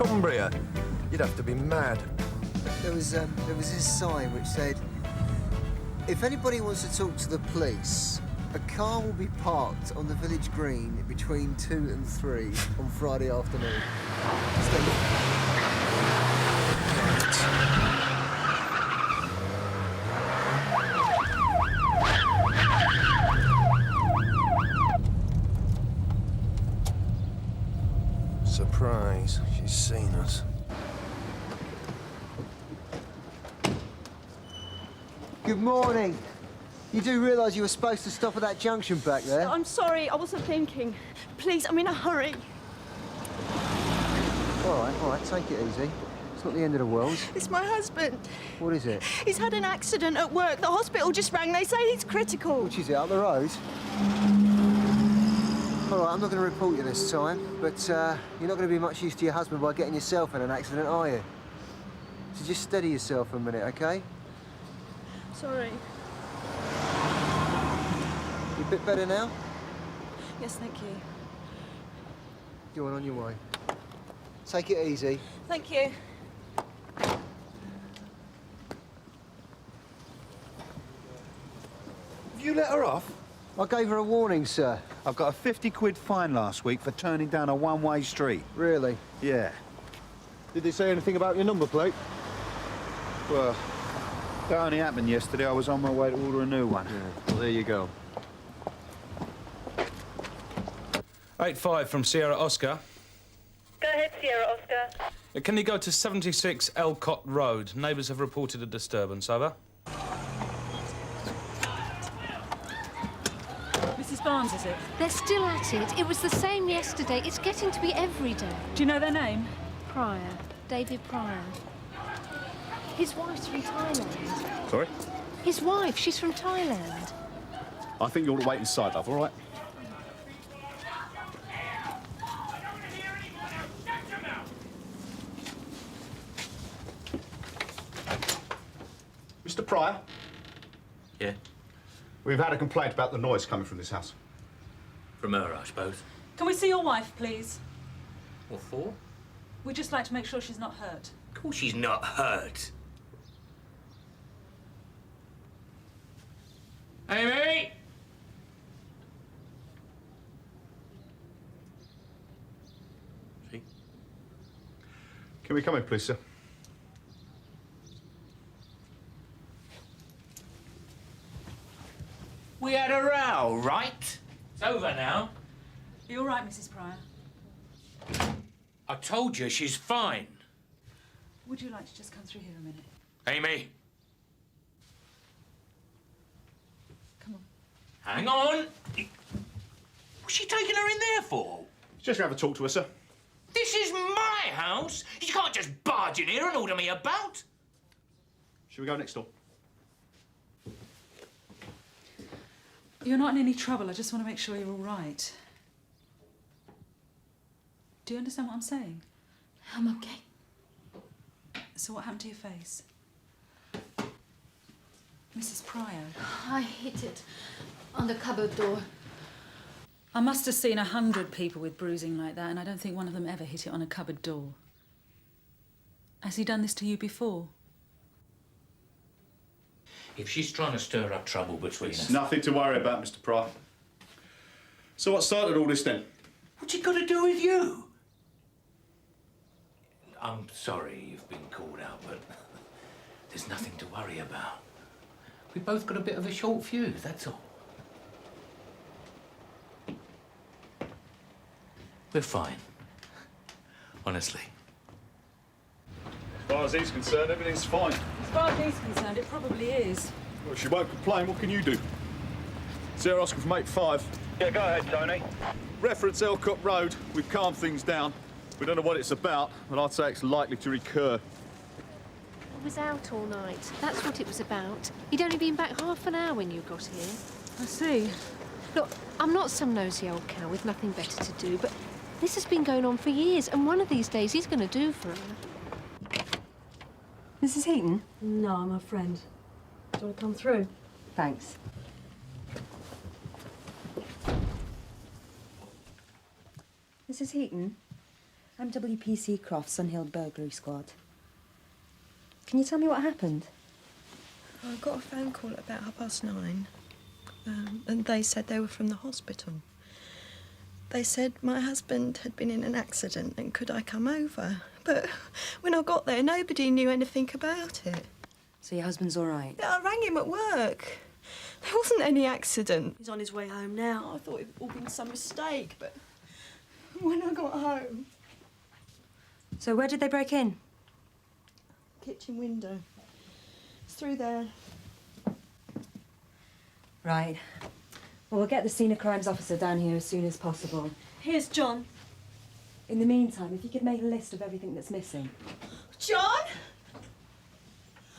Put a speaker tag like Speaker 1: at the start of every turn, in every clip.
Speaker 1: Cumbria. You'd have to be mad.
Speaker 2: There was this sign which said, if anybody wants to talk to the police, a car will be parked on the village green between 2 and 3 on Friday afternoon.
Speaker 1: Surprise, she's seen us.
Speaker 2: Good morning. You do realise you were supposed to stop at that junction back there?
Speaker 3: I'm sorry, I wasn't thinking. Please, I'm in a hurry.
Speaker 2: All right, take it easy. It's not the end of the world.
Speaker 3: It's my husband.
Speaker 2: What is it?
Speaker 3: He's had an accident at work. The hospital just rang. They say he's critical.
Speaker 2: Which is it, up the road? All right, I'm not going to report you this time, but you're not going to be much use to your husband by getting yourself in an accident, are you? So just steady yourself for a minute, OK?
Speaker 3: Sorry.
Speaker 2: You a bit better now?
Speaker 3: Yes, thank you.
Speaker 2: Go on your way. Take it easy.
Speaker 3: Thank you.
Speaker 4: Have you let her off?
Speaker 2: I gave her a warning, sir.
Speaker 4: I've got a 50 quid fine last week for turning down a one-way street.
Speaker 2: Really?
Speaker 4: Yeah.
Speaker 5: Did they say anything about your number plate?
Speaker 4: Well, that only happened yesterday. I was on my way to order a new one.
Speaker 5: Yeah, well, there you go.
Speaker 6: 8-5 from Sierra Oscar.
Speaker 7: Go ahead, Sierra Oscar.
Speaker 6: Can you go to 76 Elcott Road? Neighbours have reported a disturbance. Over.
Speaker 8: Mrs. Barnes, is it?
Speaker 9: They're still at it. It was the same yesterday. It's getting to be every day.
Speaker 8: Do you know their name?
Speaker 9: Pryor. David Pryor. His wife's from Thailand.
Speaker 5: Sorry?
Speaker 9: His wife, she's from Thailand.
Speaker 5: I think you ought to wait inside, love, all right? Mr. Pryor?
Speaker 10: Yeah?
Speaker 5: We've had a complaint about the noise coming from this house.
Speaker 10: From her, I suppose.
Speaker 8: Can we see your wife, please?
Speaker 10: What for?
Speaker 8: We'd just like to make sure she's not hurt.
Speaker 10: Of course she's not hurt. Amy! See?
Speaker 5: Can we come in, please, sir?
Speaker 10: We had a row, right? It's over now.
Speaker 8: Are you all right, Mrs. Pryor?
Speaker 10: I told you she's fine.
Speaker 8: Would you like to just come through here a minute?
Speaker 10: Amy,
Speaker 8: Come on.
Speaker 10: hang on. What's she taking her in there for?
Speaker 5: Just gonna have a talk to her, sir.
Speaker 10: This is my house. You can't just barge in here and order me about.
Speaker 5: Shall we go next door?
Speaker 8: You're not in any trouble. I just want to make sure you're all right. Do you understand what I'm saying?
Speaker 9: I'm okay.
Speaker 8: So what happened to your face? Mrs. Pryor.
Speaker 9: I hit it on the cupboard door.
Speaker 8: I must have seen 100 people with bruising like that, and I don't think one of them ever hit it on a cupboard door. Has he done this to you before?
Speaker 10: If she's trying to stir up trouble between
Speaker 5: It's
Speaker 10: us...
Speaker 5: nothing to worry about, Mr. Pryor. So what started all this then?
Speaker 10: What's it got to do with you? I'm sorry you've been called out, but there's nothing to worry about. We both got a bit of a short fuse, that's all. We're fine. Honestly.
Speaker 5: As far as he's concerned, everything's fine.
Speaker 8: As far as he's concerned, it probably is.
Speaker 5: Well, if she won't complain, what can you do? Sierra Oscar from 8-5.
Speaker 11: Yeah, go ahead, Tony.
Speaker 5: Reference Elcott Road. We've calmed things down. We don't know what it's about, but I'd say it's likely to recur.
Speaker 9: He was out all night. That's what it was about. He'd only been back half an hour when you got here.
Speaker 8: I see.
Speaker 9: Look, I'm not some nosy old cow with nothing better to do, but this has been going on for years, and one of these days he's going to do for her.
Speaker 3: Mrs. Heaton? No, I'm a friend. Do you want to come through?
Speaker 12: Thanks.
Speaker 3: Mrs. Heaton? I'm WPC Croft, Sunhill Burglary Squad. Can you tell me what happened?
Speaker 11: I got a phone call at about 9:30, and they said they were from the hospital. They said my husband had been in an accident and could I come over. But when I got there, nobody knew anything about it.
Speaker 3: So your husband's all right?
Speaker 11: Yeah, I rang him at work. There wasn't any accident. He's on his way home now. I thought it had all been some mistake, but when I got home...
Speaker 3: So where did they break in?
Speaker 11: Kitchen window. It's through there.
Speaker 3: Right. Well, we'll get the scene of crimes officer down here as soon as possible.
Speaker 11: Here's John.
Speaker 3: In the meantime, if you could make a list of everything that's missing.
Speaker 11: John?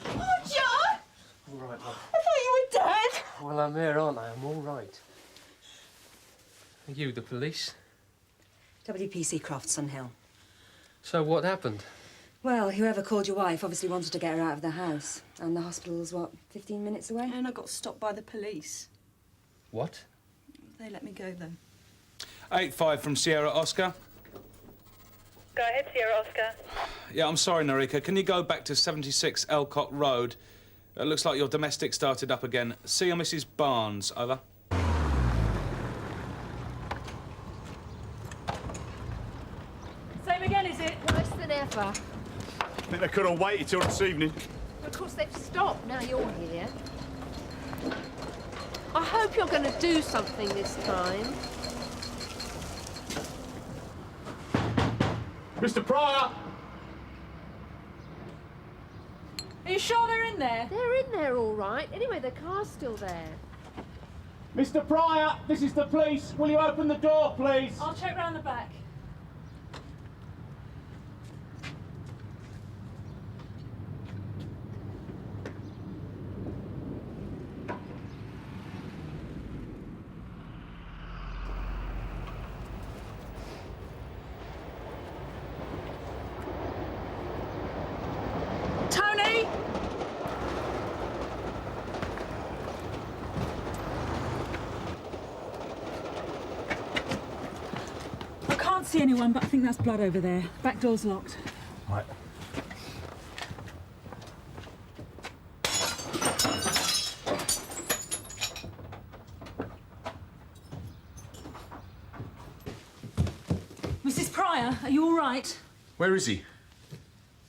Speaker 11: Oh, John!
Speaker 12: All right, love.
Speaker 11: I thought you were dead.
Speaker 12: Well, I'm here, aren't I? I'm all right. Are you the police?
Speaker 3: WPC Croft, Sunhill.
Speaker 12: So what happened?
Speaker 3: Well, whoever called your wife obviously wanted to get her out of the house. And the hospital's, what, 15 minutes away?
Speaker 11: And I got stopped by the police.
Speaker 12: What?
Speaker 11: They let me go, though.
Speaker 6: 8-5 from Sierra Oscar.
Speaker 7: Go ahead, Sierra Oscar.
Speaker 6: Yeah, I'm sorry, Norika. Can you go back to 76 Elcott Road? It looks like your domestic started up again. See you, Mrs. Barnes. Over.
Speaker 8: Same again, is it?
Speaker 9: Worse than ever.
Speaker 5: I think they could have waited till this evening.
Speaker 9: Of course, they've stopped now you're here. I hope you're going to do something this time.
Speaker 5: Mr. Pryor!
Speaker 8: Are you sure they're in there?
Speaker 9: They're in there all right. Anyway, the car's still there.
Speaker 5: Mr. Pryor, this is the police. Will you open the door, please?
Speaker 8: I'll check round the back. Tony! I can't see anyone, but I think that's blood over there. Back door's locked.
Speaker 12: Right.
Speaker 8: Mrs. Pryor, are you all right?
Speaker 5: Where is he?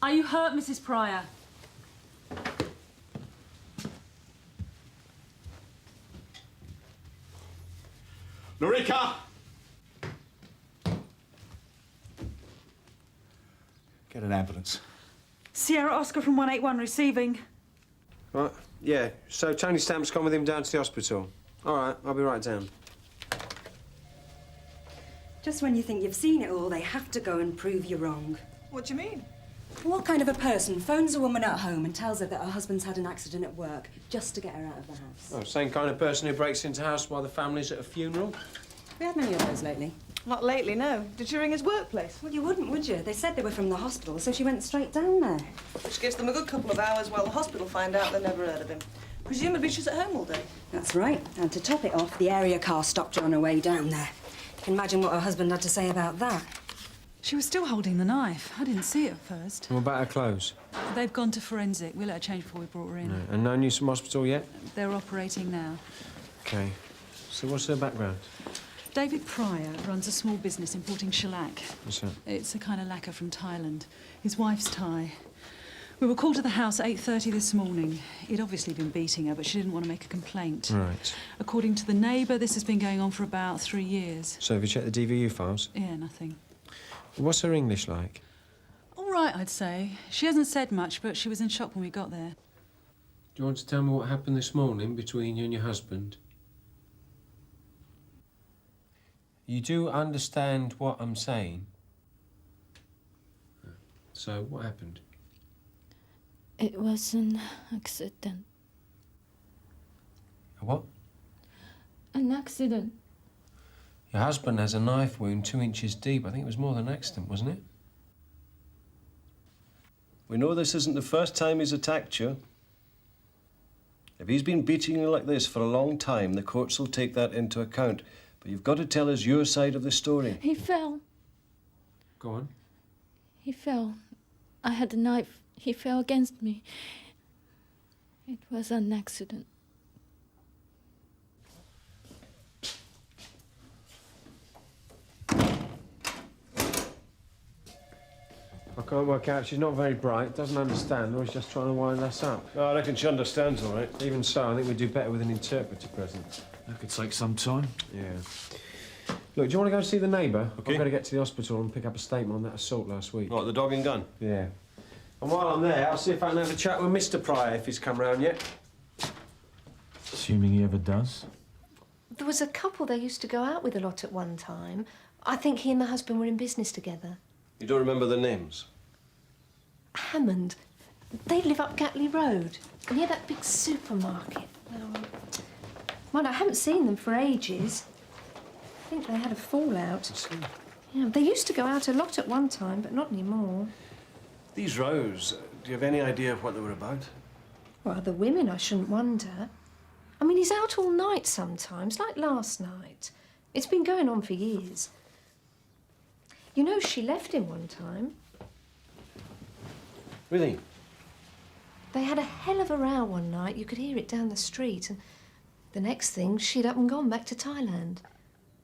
Speaker 8: Are you hurt, Mrs. Pryor?
Speaker 5: Norika! Get an ambulance.
Speaker 8: Sierra Oscar from 181 receiving.
Speaker 13: Right, yeah. So Tony Stamp's gone with him down to the hospital. All right, I'll be right down.
Speaker 3: Just when you think you've seen it all, they have to go and prove you wrong.
Speaker 11: What do you mean?
Speaker 3: What kind of a person phones a woman at home and tells her that her husband's had an accident at work just to get her out of the house?
Speaker 13: Oh, same kind of person who breaks into a house while the family's at a funeral.
Speaker 3: We had many of those lately.
Speaker 11: Not lately, no. Did she ring his workplace?
Speaker 3: Well, you wouldn't, would you? They said they were from the hospital, so she went straight down there.
Speaker 11: Which gives them a good couple of hours while the hospital find out they never heard of him. Presumably she's at home all day.
Speaker 3: That's right. And to top it off, the area car stopped her on her way down there. You can imagine what her husband had to say about that.
Speaker 8: She was still holding the knife. I didn't see it at first.
Speaker 13: And what about her clothes?
Speaker 8: They've gone to forensic. We let her change before we brought her in.
Speaker 13: No. And no news from hospital yet?
Speaker 8: They're operating now.
Speaker 13: OK. So what's her background?
Speaker 8: David Pryor runs a small business importing shellac.
Speaker 13: What's that?
Speaker 8: It's a kind of lacquer from Thailand. His wife's Thai. We were called to the house at 8:30 this morning. He'd obviously been beating her, but she didn't want to make a complaint.
Speaker 13: Right.
Speaker 8: According to the neighbour, this has been going on for about 3 years.
Speaker 13: So have you checked the DVU files?
Speaker 8: Yeah, nothing.
Speaker 13: What's her English like?
Speaker 8: All right, I'd say. She hasn't said much, but she was in shock when we got there.
Speaker 13: Do you want to tell me what happened this morning between you and your husband? You do understand what I'm saying? So, what happened?
Speaker 14: It was an accident.
Speaker 13: A what?
Speaker 14: An accident.
Speaker 13: Your husband has a knife wound 2 inches deep. I think it was more than an accident, wasn't it?
Speaker 15: We know this isn't the first time he's attacked you. If he's been beating you like this for a long time, the courts will take that into account. But you've got to tell us your side of the story.
Speaker 14: He fell.
Speaker 13: Go on.
Speaker 14: He fell. I had a knife. He fell against me. It was an accident.
Speaker 13: I can't work out. She's not very bright, doesn't understand, or is just trying to wind us up.
Speaker 15: Oh, I reckon she understands all right.
Speaker 13: Even so, I think we'd do better with an interpreter present.
Speaker 4: That could take some time.
Speaker 13: Yeah. Look, do you want to go and see the neighbour?
Speaker 15: Okay.
Speaker 13: I've got to get to the hospital and pick up a statement on that assault last week.
Speaker 15: What, the dog and gun?
Speaker 13: Yeah. And while I'm there, I'll see if I can have a chat with Mr. Pryor if he's come round yet.
Speaker 4: Assuming he ever does.
Speaker 9: There was a couple they used to go out with a lot at one time. I think he and the husband were in business together.
Speaker 15: You don't remember the names?
Speaker 9: Hammond. They live up Gatley Road, near that big supermarket. Well, I haven't seen them for ages. I think they had a fallout. Yeah, they used to go out a lot at one time, but not anymore.
Speaker 15: These rows, do you have any idea of what they were about?
Speaker 9: Well, the women, I shouldn't wonder. I mean, he's out all night sometimes, like last night. It's been going on for years. You know, she left him one time.
Speaker 15: Really?
Speaker 9: They had a hell of a row one night. You could hear it down the street. And the next thing, she'd up and gone back to Thailand.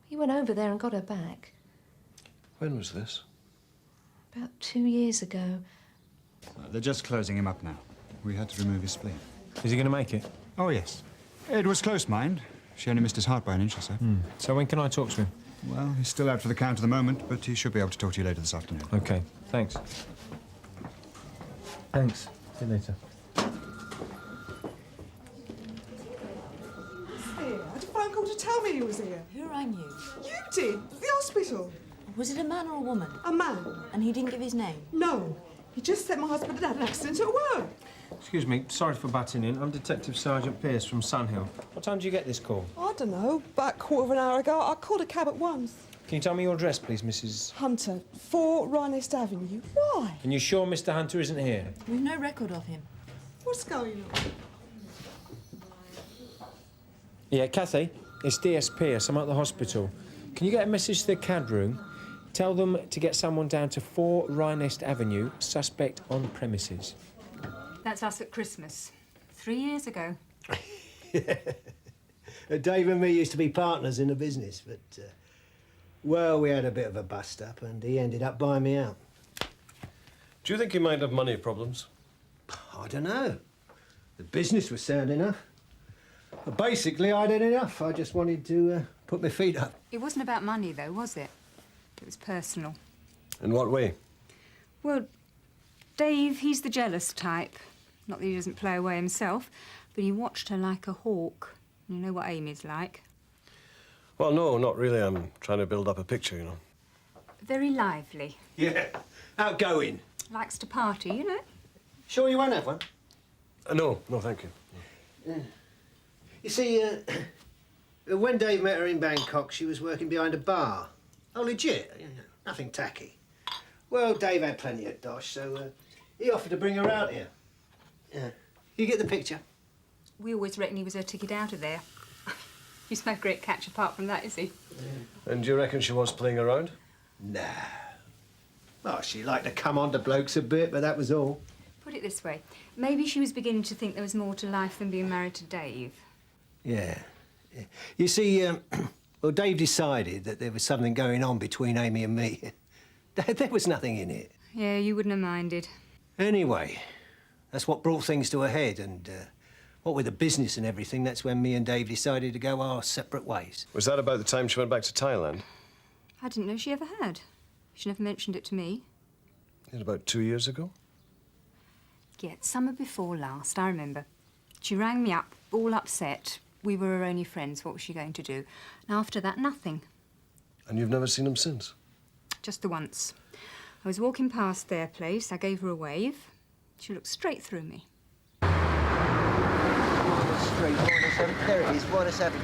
Speaker 9: He went over there and got her back.
Speaker 15: When was this?
Speaker 9: About 2 years ago.
Speaker 16: They're just closing him up now. We had to remove his spleen.
Speaker 13: Is he going to make it?
Speaker 16: Oh, yes. It was close, mind. She only missed his heart by an inch or so.
Speaker 13: So when can I talk to him?
Speaker 16: Well, he's still out for the count at the moment, but he should be able to talk to you later this afternoon.
Speaker 13: OK, thanks. Thanks. See you later.
Speaker 17: Here, I had a phone call to tell me he was here.
Speaker 18: Who rang you?
Speaker 17: You did. The hospital.
Speaker 18: Was it a man or a woman?
Speaker 17: A man.
Speaker 18: And he didn't give his name?
Speaker 17: No. He just said my husband had had an accident at work.
Speaker 13: Excuse me, sorry for butting in. I'm Detective Sergeant Pierce from Sunhill. What time did you get this call?
Speaker 17: I don't know. About a quarter of an hour ago, I called a cab at once.
Speaker 13: Can you tell me your address, please, Mrs.
Speaker 17: Hunter, 4 Rhinest Avenue. Why?
Speaker 13: And you sure Mr. Hunter isn't here?
Speaker 18: We've no record of him.
Speaker 17: What's going on?
Speaker 13: Yeah, Kathy, it's DS Pierce. I'm at the hospital. Can you get a message to the CAD room? Tell them to get someone down to 4 Rhinest Avenue, suspect on premises.
Speaker 19: That's us at Christmas. 3 years ago.
Speaker 20: Dave and me used to be partners in the business, but, well, we had a bit of a bust-up and he ended up buying me out.
Speaker 15: Do you think he might have money problems?
Speaker 20: I don't know. The business was sound enough. But basically, I'd had enough. I just wanted to put my feet up.
Speaker 19: It wasn't about money, though, was it? It was personal.
Speaker 15: In what way?
Speaker 19: Well, Dave, he's the jealous type. Not that he doesn't play away himself, but he watched her like a hawk. You know what Amy's like.
Speaker 15: Well, no, not really. I'm trying to build up a picture, you know.
Speaker 19: Very lively.
Speaker 20: Yeah, outgoing.
Speaker 19: Likes to party, you know.
Speaker 20: Sure you won't have one?
Speaker 15: No, thank you.
Speaker 20: Yeah. You see, when Dave met her in Bangkok, she was working behind a bar. Oh, legit, you know, nothing tacky. Well, Dave had plenty of dosh, so he offered to bring her out here. Yeah. You get the picture?
Speaker 19: We always reckoned he was her ticket out of there. He's no great catch apart from that, is he?
Speaker 15: Yeah. And do you reckon she was playing around?
Speaker 20: Nah. Well, she liked to come on to blokes a bit, but that was all.
Speaker 19: Put it this way. Maybe she was beginning to think there was more to life than being married to Dave.
Speaker 20: Yeah. You see, well, Dave decided that there was something going on between Amy and me. There was nothing in it.
Speaker 19: Yeah, you wouldn't have minded.
Speaker 20: Anyway, that's what brought things to a head, and what with the business and everything, that's when me and Dave decided to go our separate ways.
Speaker 15: Was that about the time she went back to Thailand?
Speaker 19: I didn't know she ever had. She never mentioned it to me.
Speaker 15: It about 2 years ago?
Speaker 19: Yeah, summer before last, I remember. She rang me up, all upset. We were her only friends. What was she going to do? And after that, nothing.
Speaker 15: And you've never seen him since?
Speaker 19: Just the once. I was walking past their place. I gave her a wave. She looked straight through me.
Speaker 2: Street, there it is, Rhinest Avenue.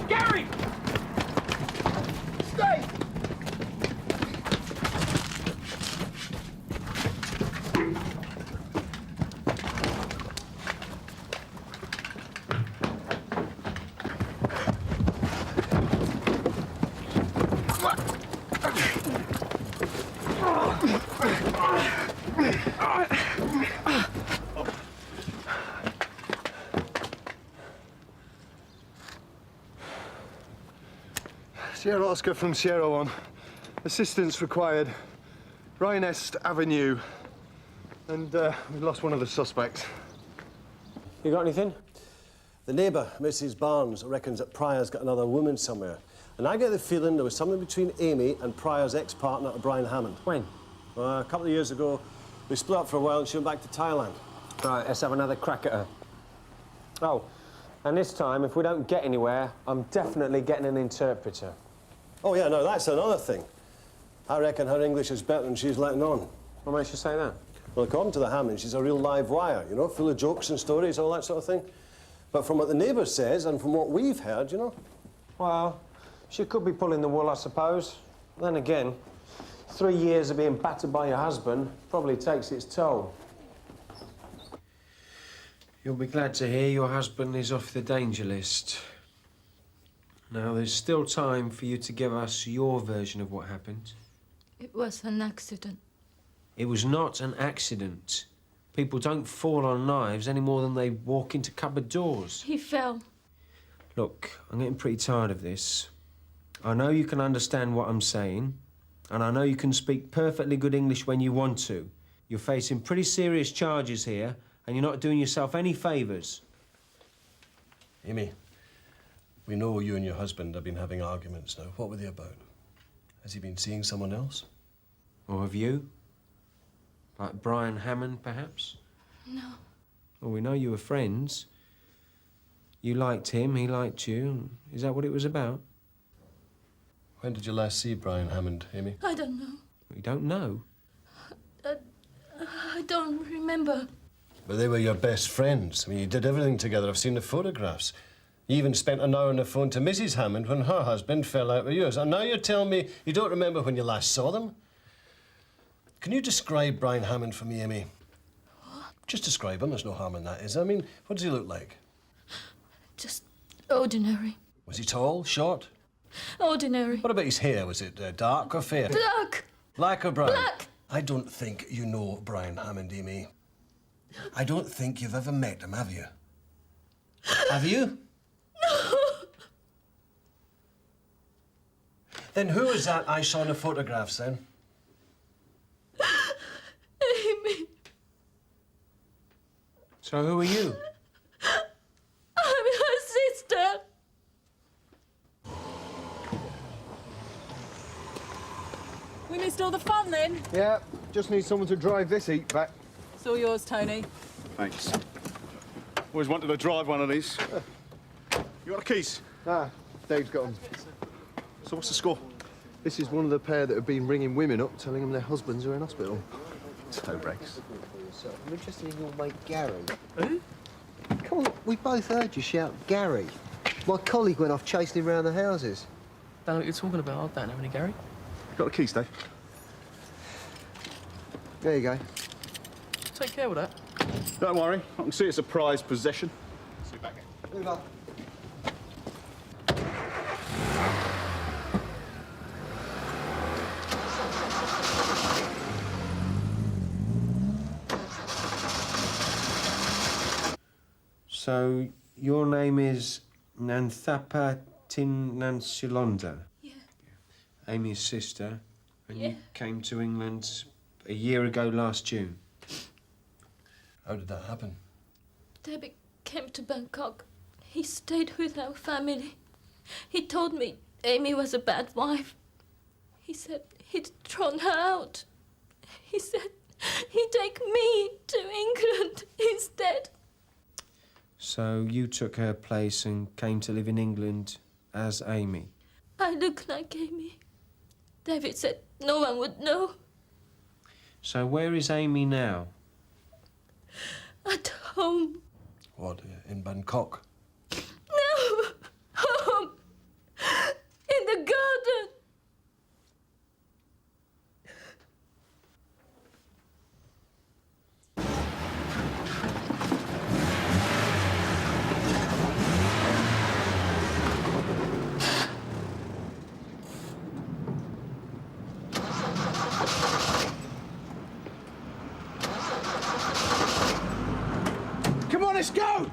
Speaker 17: Gary! Stay!
Speaker 1: Sierra Oscar from Sierra 1. Assistance required. Rhinest Avenue. And we've lost one of the suspects.
Speaker 13: You got anything?
Speaker 15: The neighbour, Mrs. Barnes, reckons that Pryor's got another woman somewhere. And I get the feeling there was something between Amy and Pryor's ex-partner, Brian Hammond.
Speaker 13: When?
Speaker 15: A couple of years ago. We split up for a while and she went back to Thailand.
Speaker 13: Right, let's have another crack at her. Oh, and this time, if we don't get anywhere, I'm definitely getting an interpreter.
Speaker 15: Oh, yeah, no, that's another thing. I reckon her English is better than she's letting on.
Speaker 13: What makes you say that?
Speaker 15: Well, according to the Hammond, she's a real live wire, you know, full of jokes and stories, all that sort of thing. But from what the neighbour says and from what we've heard, you know...
Speaker 13: Well, she could be pulling the wool, I suppose. Then again, 3 years of being battered by your husband probably takes its toll. You'll be glad to hear your husband is off the danger list. Now, there's still time for you to give us your version of what happened.
Speaker 14: It was an accident.
Speaker 13: It was not an accident. People don't fall on knives any more than they walk into cupboard doors.
Speaker 14: He fell.
Speaker 13: Look, I'm getting pretty tired of this. I know you can understand what I'm saying, and I know you can speak perfectly good English when you want to. You're facing pretty serious charges here, and you're not doing yourself any favours.
Speaker 15: Amy, we know you and your husband have been having arguments now. What were they about? Has he been seeing someone else?
Speaker 13: Or have you? Like Brian Hammond, perhaps?
Speaker 14: No.
Speaker 13: Well, we know you were friends. You liked him, he liked you. Is that what it was about?
Speaker 15: When did you last see Brian Hammond, Amy?
Speaker 14: I don't know.
Speaker 13: You don't know?
Speaker 14: I don't remember.
Speaker 15: But they were your best friends. I mean, you did everything together. I've seen the photographs. You even spent an hour on the phone to Mrs. Hammond when her husband fell out with yours. And now you're telling me you don't remember when you last saw them? Can you describe Brian Hammond for me, Amy?
Speaker 14: What?
Speaker 15: Just describe him. There's no harm in that, is there? I mean, what does he look like?
Speaker 14: Just ordinary.
Speaker 15: Was he tall, short?
Speaker 14: Ordinary.
Speaker 15: What about his hair? Was it dark or fair?
Speaker 14: Black.
Speaker 15: Black or brown?
Speaker 14: Black.
Speaker 15: I don't think you know Brian Hammond, Amy. I don't think you've ever met him, have you? Have you?
Speaker 14: No.
Speaker 15: Then who is that I saw in the photographs, then?
Speaker 14: Amy.
Speaker 13: So who are you?
Speaker 14: I'm her sister.
Speaker 17: We missed all the fun then.
Speaker 1: Yeah, just need someone to drive this heat back.
Speaker 17: It's all yours, Tony.
Speaker 5: Thanks. Always wanted to drive one of these. You got the keys?
Speaker 1: Ah, Dave's got them.
Speaker 5: So what's the score?
Speaker 1: This is one of the pair that have been ringing women up, telling them their husbands are in hospital.
Speaker 5: Toe breaks.
Speaker 2: I'm interested in your mate Gary. Who? Come on, we both heard you shout Gary. My colleague went off chasing him around the houses.
Speaker 12: Don't know what you're talking about. I don't know any Gary.
Speaker 5: Got the keys, Dave?
Speaker 2: There you go.
Speaker 12: Take care with that.
Speaker 5: Don't worry, I can see it's a prized possession. Sit back.
Speaker 2: Move up.
Speaker 13: So, your name is Nanthapa Tinansilonda?
Speaker 14: Yeah.
Speaker 13: Amy's sister, and
Speaker 14: Yeah.
Speaker 13: you came to England a year ago last June.
Speaker 15: How did that happen?
Speaker 14: David came to Bangkok. He stayed with our family. He told me Amy was a bad wife. He said he'd thrown her out. He said he'd take me to England instead.
Speaker 13: So you took her place and came to live in England as Amy?
Speaker 14: I look like Amy. David said no one would know.
Speaker 13: So where is Amy now?
Speaker 14: At home.
Speaker 15: What, in Bangkok?
Speaker 14: No! Home! In the garden!
Speaker 1: Come on, let's go!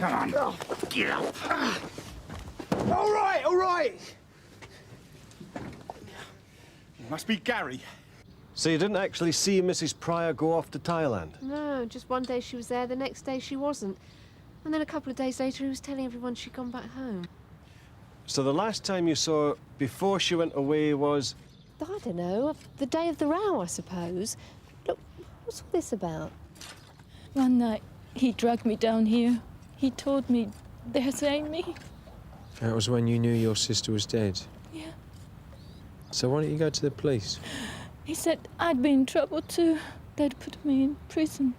Speaker 4: Come on.
Speaker 20: Oh.
Speaker 4: Get up.
Speaker 20: All right, all right.
Speaker 5: It must be Gary.
Speaker 15: So you didn't actually see Mrs. Pryor go off to Thailand?
Speaker 9: No, just one day she was there, the next day she wasn't. And then a couple of days later he was telling everyone she'd gone back home.
Speaker 15: So the last time you saw her before she went away was...
Speaker 9: I don't know, the day of the row, I suppose. Look, what's all this about?
Speaker 14: One night, he dragged me down here. He told me, there's Amy.
Speaker 13: That was when you knew your sister was dead?
Speaker 14: Yeah.
Speaker 13: So why don't you go to the police?
Speaker 14: He said I'd be in trouble too. They'd put me in prison.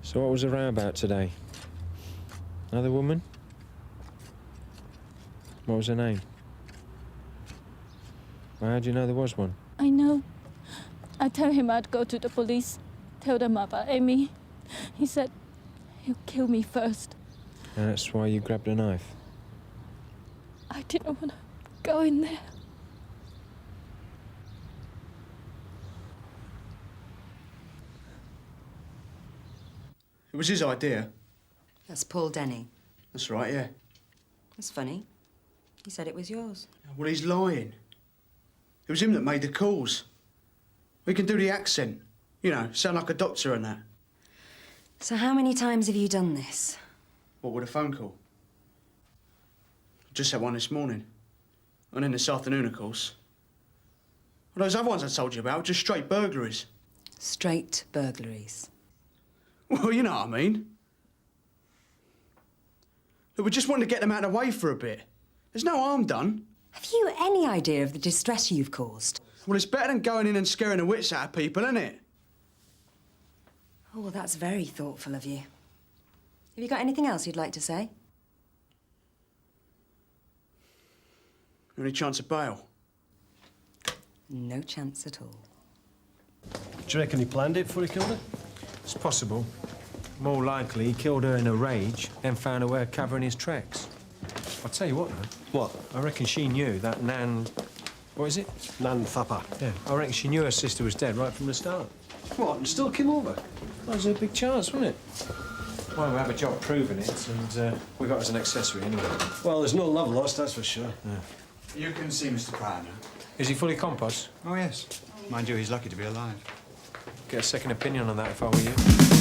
Speaker 13: So what was the row about today? Another woman? What was her name? Well, how do you know there was one?
Speaker 14: I know. I told him I'd go to the police, tell them about Amy. He said he'll kill me first.
Speaker 13: And that's why you grabbed a knife?
Speaker 14: I didn't want to go in there.
Speaker 21: It was his idea.
Speaker 3: That's Paul Denny.
Speaker 21: That's right, yeah.
Speaker 3: That's funny. He said it was yours.
Speaker 21: Well, he's lying. It was him that made the calls. We can do the accent. You know, sound like a doctor and that.
Speaker 3: So how many times have you done this?
Speaker 21: What, with a phone call? Just had one this morning. And then this afternoon, of course. Well, those other ones I told you about were just straight burglaries.
Speaker 3: Straight burglaries.
Speaker 21: Well, you know what I mean. Look, we just wanted to get them out of the way for a bit. There's no harm done.
Speaker 3: Have you any idea of the distress you've caused?
Speaker 21: Well, it's better than going in and scaring the wits out of people, isn't it?
Speaker 3: Oh, well, that's very thoughtful of you. Have you got anything else you'd like to say?
Speaker 21: Any chance of bail?
Speaker 3: No chance at all.
Speaker 15: Do you reckon he planned it before he killed her?
Speaker 13: It's possible. More likely, he killed her in a rage, then found a way of covering his tracks. I'll tell you what, though.
Speaker 15: What?
Speaker 13: I reckon she knew that Nan... What is it?
Speaker 15: Nan Thapper.
Speaker 13: Yeah. I reckon she knew her sister was dead right from the start.
Speaker 15: What, and still came over?
Speaker 13: That was a big chance, wasn't it? Well, we have a job proving it, and we got it as an accessory anyway.
Speaker 15: Well, there's no love lost, that's for sure.
Speaker 13: Yeah.
Speaker 4: You can see Mr. Pryor now.
Speaker 13: Is he fully compost?
Speaker 4: Oh, yes. Mind you, he's lucky to be alive.
Speaker 13: Get a second opinion on that if I were you.